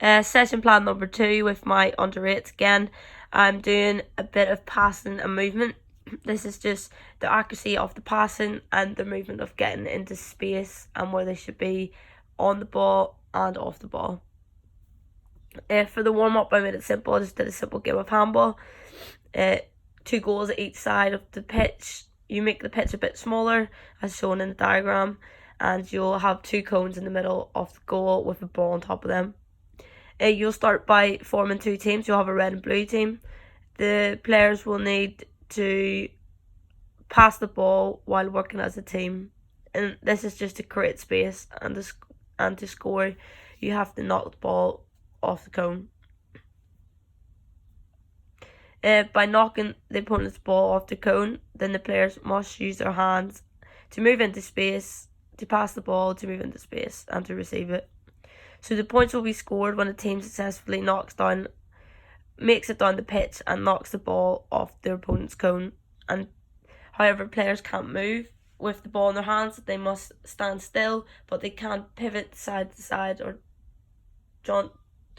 Session plan number 2 with my under 8s again. I'm doing a bit of passing and movement. This is just the accuracy of the passing and the movement of getting into space and where they should be on the ball and off the ball. For the warm-up, I made it simple. I just did a simple game of handball. 2 goals at each side of the pitch. You make the pitch a bit smaller, as shown in the diagram, and you'll have 2 cones in the middle of the goal with a ball on top of them. You'll start by forming 2 teams. You'll have a red and blue team. The players will need to pass the ball while working as a team, and this is just to create space, and to score you have to knock the ball off the cone. By knocking the opponent's ball off the cone, then the players must use their hands to move into space, to pass the ball, to move into space, and to receive it. So the points will be scored when a team successfully makes it down the pitch and knocks the ball off their opponent's cone. And however, players can't move with the ball in their hands. They must stand still, but they can't pivot side to side or jaunt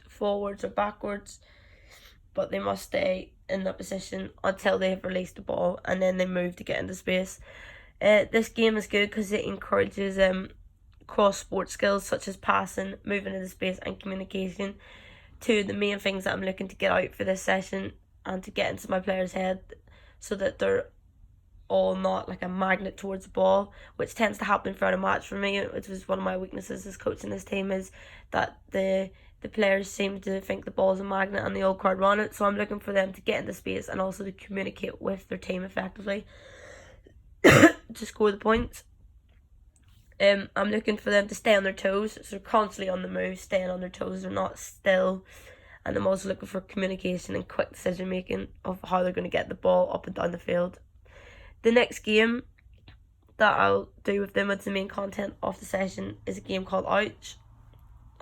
forwards or backwards, but they must stay in that position until they have released the ball, and then they move to get into space. This game is good because it encourages cross-sport skills such as passing, moving into space, and communication. 2 of the main things that I'm looking to get out for this session and to get into my players' head, so that they're all not like a magnet towards the ball, which tends to happen throughout a match for me, which was one of my weaknesses as coaching this team, is that the players seem to think the ball is a magnet and they all crowd around it. So I'm looking for them to get into space and also to communicate with their team effectively to score the points. I'm looking for them to stay on their toes, so they're constantly on the move, staying on their toes, they're not still. And I'm also looking for communication and quick decision making of how they're going to get the ball up and down the field. The next game that I'll do with them as the main content of the session is a game called Ouch.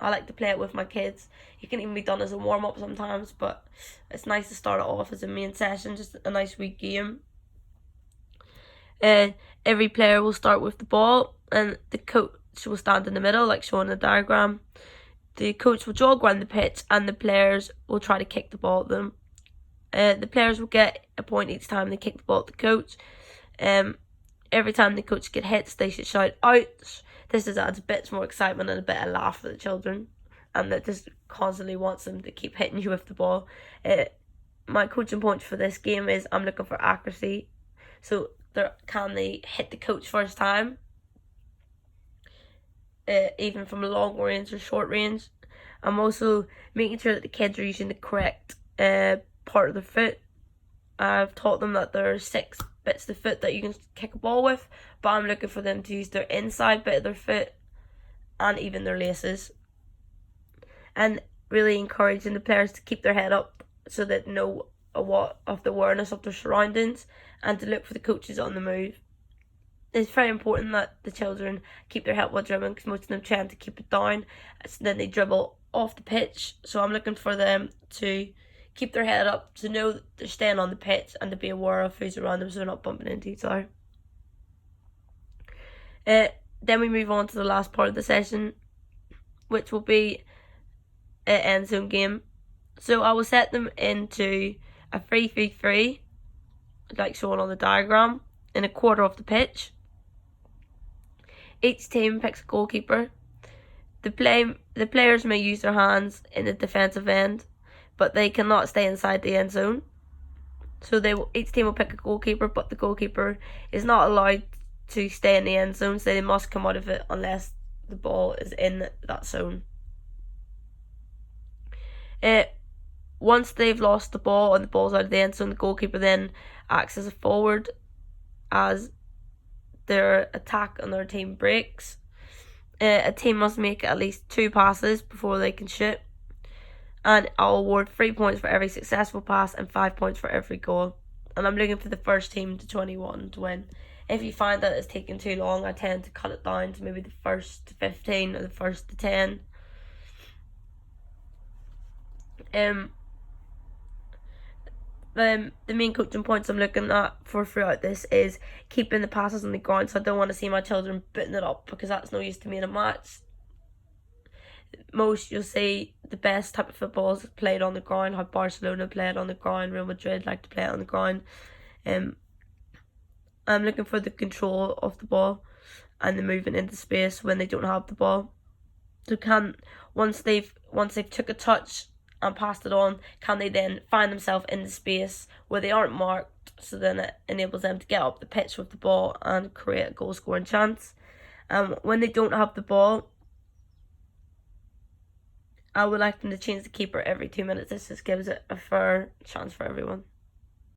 I like to play it with my kids. It can even be done as a warm-up sometimes, but it's nice to start it off as a main session, just a nice weak game. Every player will start with the ball, and the coach will stand in the middle, like shown in the diagram. The coach will jog around the pitch, and the players will try to kick the ball at them. The players will get a point each time they kick the ball at the coach. Every time the coach gets hits, they should shout "ouch." This just adds a bit more excitement and a bit of laugh for the children, and that just constantly wants them to keep hitting you with the ball. My coaching point for this game is I'm looking for accuracy. So can they hit the coach first time, even from a long range or short range. I'm also making sure that the kids are using the correct part of their foot. I've taught them that there are 6 bits of the foot that you can kick a ball with, but I'm looking for them to use their inside bit of their foot and even their laces. And really encouraging the players to keep their head up so that they know what of the awareness of their surroundings, and to look for the coaches on the move. It's very important that the children keep their head while dribbling, because most of them tend to keep it down, so then they dribble off the pitch. So I'm looking for them to keep their head up, to know that they're staying on the pitch, and to be aware of who's around them so they're not bumping into each other. Then we move on to the last part of the session, which will be an end zone game. So I will set them into a 3-3-3, like shown on the diagram, in a quarter of the pitch. Each team picks a goalkeeper. The players may use their hands in the defensive end, but they cannot stay inside the end zone. So each team will pick a goalkeeper, but the goalkeeper is not allowed to stay in the end zone, so they must come out of it unless the ball is in that zone. Once they've lost the ball and the ball's out of the end zone, the goalkeeper then acts as a forward as their attack on their team breaks. A team must make at least 2 passes before they can shoot, and I'll award 3 points for every successful pass and 5 points for every goal. And I'm looking for the first team to 21 to win. If you find that it's taking too long, I tend to cut it down to maybe the first to 15 or the first to 10. The main coaching points I'm looking at for throughout this is keeping the passes on the ground. So I don't want to see my children putting it up, because that's no use to me in a match. Most you'll see the best type of football is played on the ground, how Barcelona play it on the ground, Real Madrid like to play it on the ground. I'm looking for the control of the ball and the movement into space when they don't have the ball. So once they've took a touch and passed it on, can they then find themselves in the space where they aren't marked, so then it enables them to get up the pitch with the ball and create a goal scoring chance. When they don't have the ball, I would like them to change the keeper every 2 minutes. This just gives it a fair chance for everyone.